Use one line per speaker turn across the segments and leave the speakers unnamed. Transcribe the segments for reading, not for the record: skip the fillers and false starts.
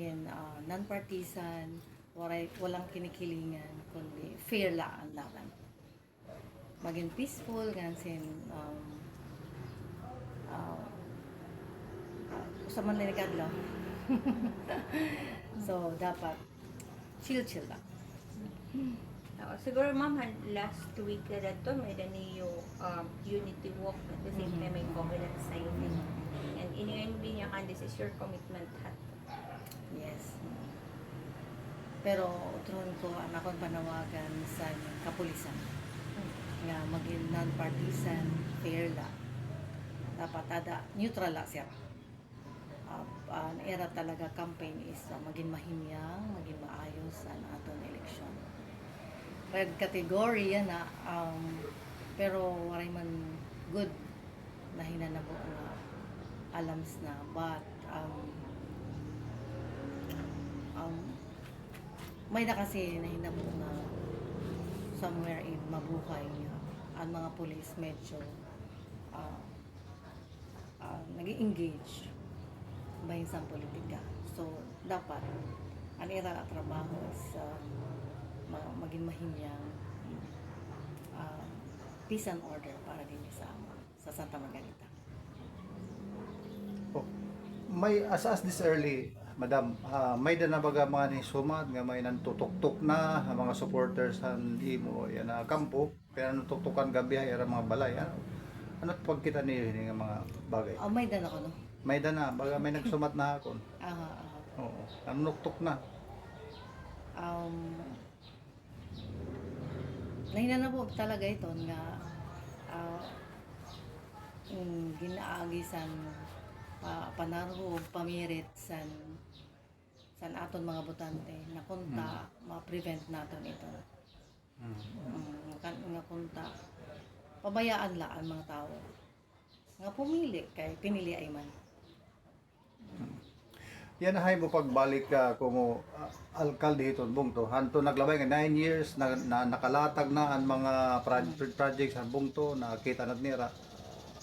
maging non-partisan, walang kinikilingan, kundi fair lang ang laban. Maging peaceful, gansin, sa man lang. So, dapat chill lang.
Siguro ma'am, last week na dato may dani yung unity walk at the same time may covenant signing. And iniyon din niya kan this is your commitment hat.
Yes. Pero utron ko ang akong panawagan sa kapulisan nga maging non-partisan, fair lang. Dapat neutral lang siya. Ang era talaga campaign is maging mahimyang, maging maayos ang aton eleksyon. Red category yan pero waray man good na hinanabo nga alams na, but may na kasi nahinabo na somewhere in mabuhay ang mga pulis medyo nag-engage bahin sa politika. So, dapat ang era at trabaho is maging mahimyang peace and order para din sa Santa Margarita.
Oh, may as this early, madam, may danabaga mga ni sumad nga may nantutok-tok na ang mga supporters ang imo yan na kampo pero nantutukan gabi ay mga balay. Ano pagkita niyo nga mga bagay?
May dan ako, no?
May dana, baga may nagsumat na akon. Oo, ang nuktok na.
Nahinanabog talaga ito nga ginaagisan panarhog pamirit san aton mga botante na kunta ma-prevent naton ito. Nga kunta pabayaan la ang mga tao nga pumili kay pinili ay man.
Yan ay mo pagbalik ka como alkalde hiton bungto. Hanto naglabay nga 9 years na nakalatag na ang mga projects sa bungto nakita nat nira.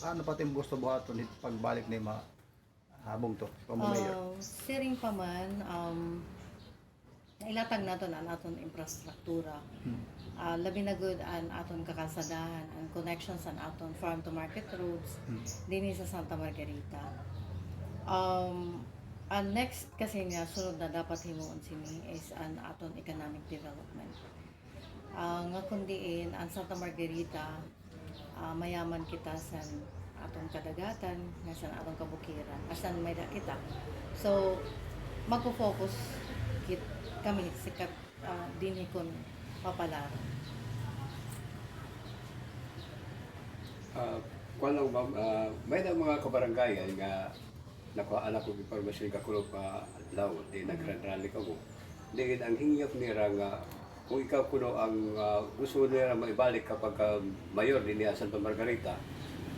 Ano pati mo gusto buhaton hit pagbalik ni mga bungto como mayor?
Siring pa man nailatag naton ang aton infrastruktura. Labi na good ang aton kakalsadahan, ang connections ang aton farm to market roads dinhi sa Santa Margarita. Ang next kasi nga sunod na dapat himuon sini is ang aton economic development. Nga kundiin ang Santa Margarita mayaman kita sa atong kadagatan, nga sa atong kabukiran, asan may da kita. So magpo-focus kami sikat dinhi kon papalaro.
Kuan lang ma'am, may na mga kabaranggayan nga nakuha anak ko impormasyon ka kulo pa law di nagrally ka mo. Di ang hingyak nira nga kung ikaw kuno ang gusto nila maibalik kapag mayor din niya Santa Margarita,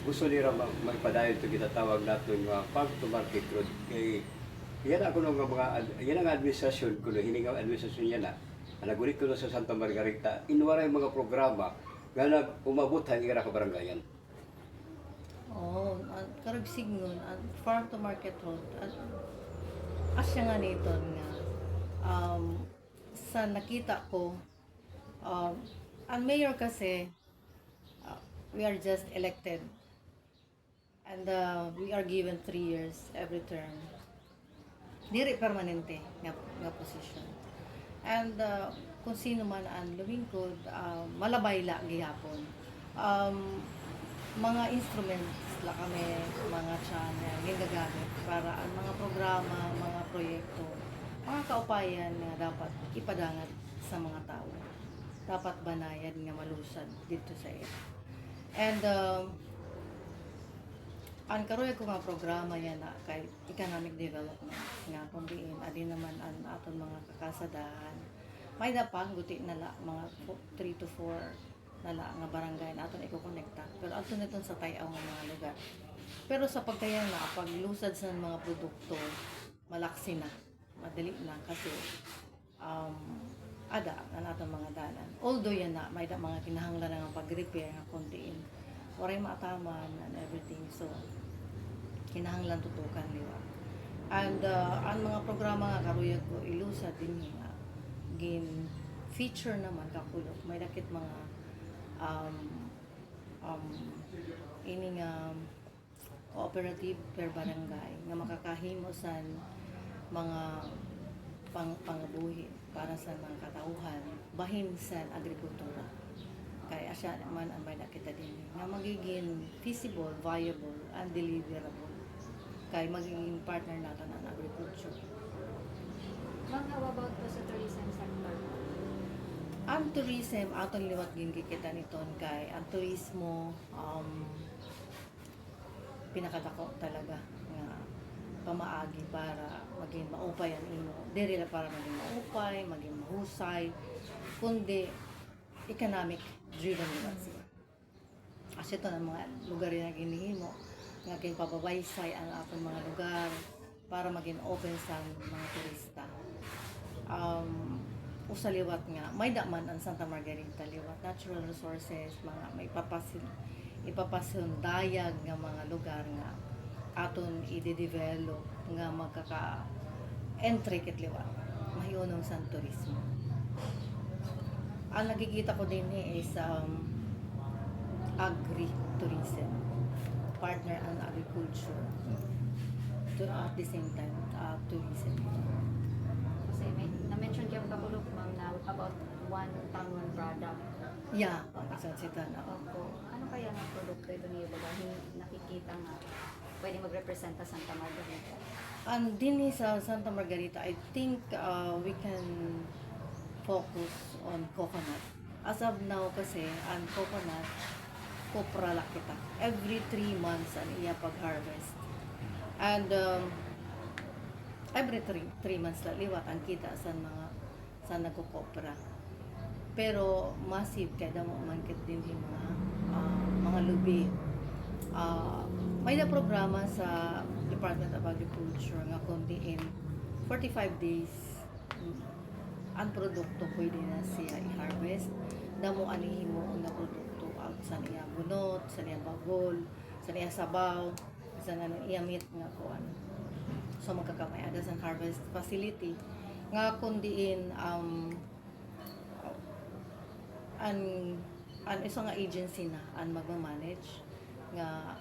gusto nila maipadayon ito gitatawag natin nga farm to market road. Kay yan ako nga mga yan ang administrasyon kuno hininga administrasyon yan na nagulit kuno sa Santa Margarita inwaray mga programa nga umabot ang ira ka barangayan.
Karag signon ang farm to market road asya nga nito nga sa nakita ko ang mayor kasi we are just elected and we are given 3 years every term, diri permanente nga position, and kung sino man ang lumingkod malabay la gihapon. Mga instruments la kami, mga channel ginagamit para ang mga programa, mga proyekto, mga kaupayan nga dapat ipadangat sa mga tao. Dapat banayad nga malusad dito sa ito. And ang karoy ko nga programa yan na kay economic development nga kundiin adi naman ang aton mga kakasadahan. May dapang guti na la mga 3 to 4 nala nga barangay na aton iko-connecta, pero ato niton sa tayaw nga mga lugar. Pero sa pagkayang na paglusad sa mga produkto malaksi na, madali na kasi ada na aton mga dalan. Although yan na may mga kinahanglan nga pag-repair nga kundiin waray maataman and everything, so kinahanglan tutukan liwa. And ang mga programa nga karuyag ko ilusa din nga gin feature naman kakulog may dakit mga um, um, ini nga cooperative per barangay nga makakahimo sa mga pangabuhi para sa mga katauhan bahin sa agrikultura kay asya naman ang may nakita din nga magiging feasible, viable, and deliverable kay magiging partner natin ang agriculture.
Ma'am, how about po sa tourism sector?
Ang tourism, atong liwat gin kikita niton kay ang turismo pinakadako talaga nga pamaagi para maging maupay ang imo. Dili lang para maging maupay, maging mahusay, kundi economic driven liwat siya. Kasi ito ng mga lugar na ginihimo nga kay pababaysay ang atong mga lugar para maging open sa mga turista. Usa liwat nga may daman ang Santa Margarita liwat natural resources mga may ipapasundayag nga mga lugar nga aton i-develop nga magkaka-entry kit liwat mahiyunong sa turismo. Ang nakikita ko din is agri-tourism partner ang agriculture to at the same time tourism.
Kasi may na-mention kayo kakulog, ma'am, na about one town, one product.
Yeah, isang sitan ako.
Opo. Ano kaya nga produkto ito niyo? Baga, nakikita nga pwede mag-represent sa Santa Margarita.
And din sa Santa Margarita, I think we can focus on coconut. As of now kasi, ang coconut, kopra lang kita. Every 3 months ang iya pag-harvest. And every 3 months lang liwat ang kita sa nagkukopra. Pero massive kaya damo man kit din yung mga lubi. May na programa sa Department of Agriculture nga kundi in 45 days ang produkto pwede na siya i-harvest. Damo anihimo nga produkto out sa iya bunot, sa iya bagol, sa iya sabaw, sa iya meat nga kuan. So magkakamay ada sa harvest facility nga kundiin an isa nga agency na ang magma-manage nga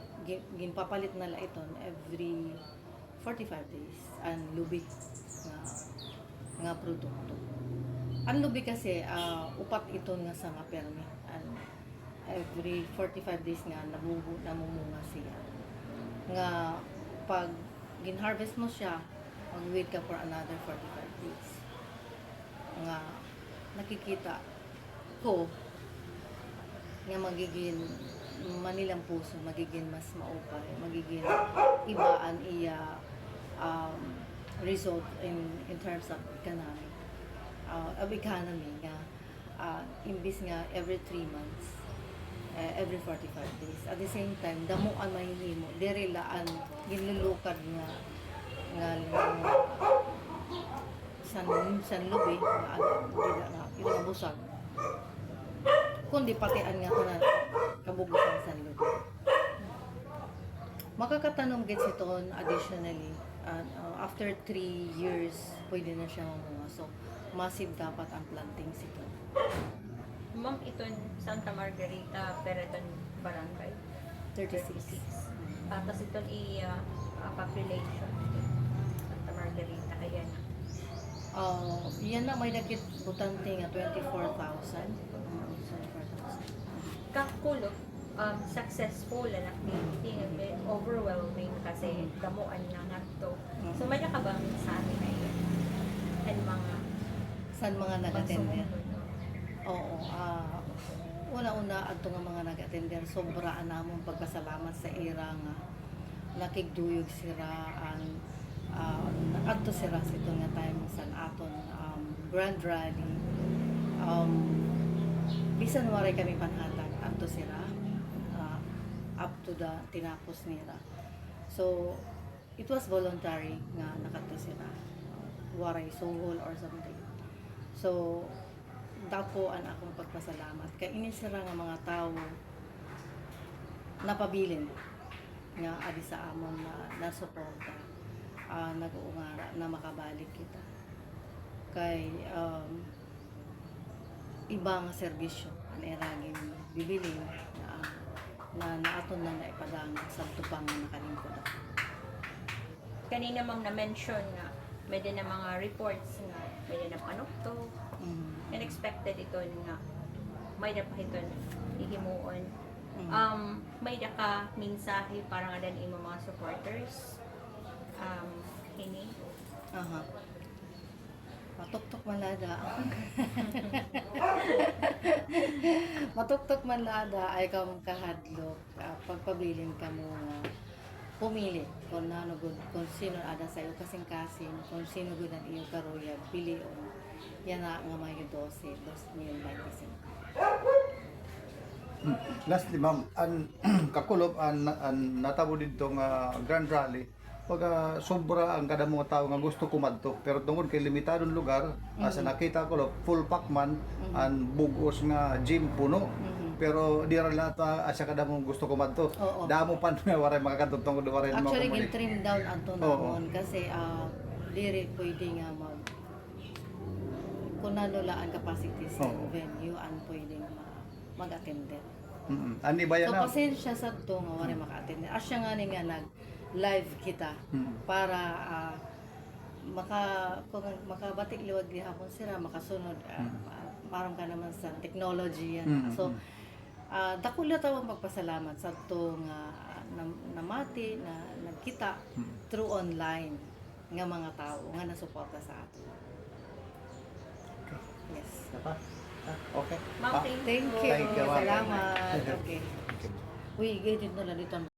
ginpapalit na la iton every 45 days ang lubi nga produkto. Ang lubi kasi upat iton nga sa nga permi and every 45 days nga namumunga siya. Nga pag gin-harvest mo siya, mag-wait ka for another 45 days. Nga nakikita ko nga magiging Manilang puso, magiging mas maupay, magiging ibaan iya result in terms of economy nga imbis nga every 3 months every 45 days at the same time damuan mahihimo diri laan ginlulukad nga san lubi nga dili nga ilang busag kundi patian nga tanan kabubusan sa lubi. Makakatanom gid siton additionally after 3 years pwede na siya mamunga. So massive dapat ang planting sito.
Ma'am, iton Santa Margarita, Pereton Barangay.
36.
Tapos iton population. Santa Margarita, kaya na.
Yan na may dakit butante nga 24,000.
Kakulog, successful ang activity nga may overwhelming kasi damuan na nga to. So, may ka bang sa amin na yun? And mga
San mga nag-attender?
pagsumunod, no?
Oo. Una-una adto nga mga nag-attender sobra namon pagpasalamat sa ira nga nakigduyog sira ang adto sira sa ito nga time sa aton Grand Rally. Bisan waray kami panhatag adto sira up to the tinapos nila. So it was voluntary nga nakadto sira. Waray suhol or something. So dapo ang akong pagpasalamat kay ini sira nga mga tawo napabilin nga adi sa amon na nasuporta nag-uungara na makabalik kita. Kay ibang serbisyo ang eragin bibili na naaton na naipadang sa tupang nakalingkod ako.
Kanina mang na-mention nga, may din na mga reports nga, may din na panukto, unexpected ito nga, may na pahiton ihimuon. May da ka mensahe para nga din imo mga supporters. Kini.
Aha. Matuktok man lada. Matuktok man lada ay kamong kahadlok. Pagpabilin ka mo nga pumili kung ano gud, kung sino ada sa iyo kasing-kasing, kung sino gud ang iyong karuyag, pilion. Yan na nga Mayo 12, 2025.
Lastly, ma'am, an kakulob an natabo dito nga Grand Rally. Pag sobra ang kada mga tao nga gusto kumadto, pero tungod kay limitadong lugar, asa nakita ko full pack man an bugos nga gym puno. Pero di ra lahat asa kada mo gusto kumadto.
Oo.
Damo pa na waray makakadto tungod waray mga
Actually,
kumuli.
gin-trim down ato
Oo.
namon kasi diri pwede nga kung nalula ang capacity sa
Oo.
venue, pwede nga mag-attend.
Ani ba yan
So,
na?
pasensya sa to nga wala maka-attend. Asya nga ni nga nag-live kita para kung makabatik liwag di hapon sila, makasunod. Parang ka naman sa technology yan. So, dako lang tawag magpasalamat sa to nga namati na nagkita through online nga mga tao nga nasuporta sa ato. Yes.
Okay.
Ma'am, thank
Thank you.
Thank you, ma'am.
Salamat. Okay. Uy, gayud na lang dito.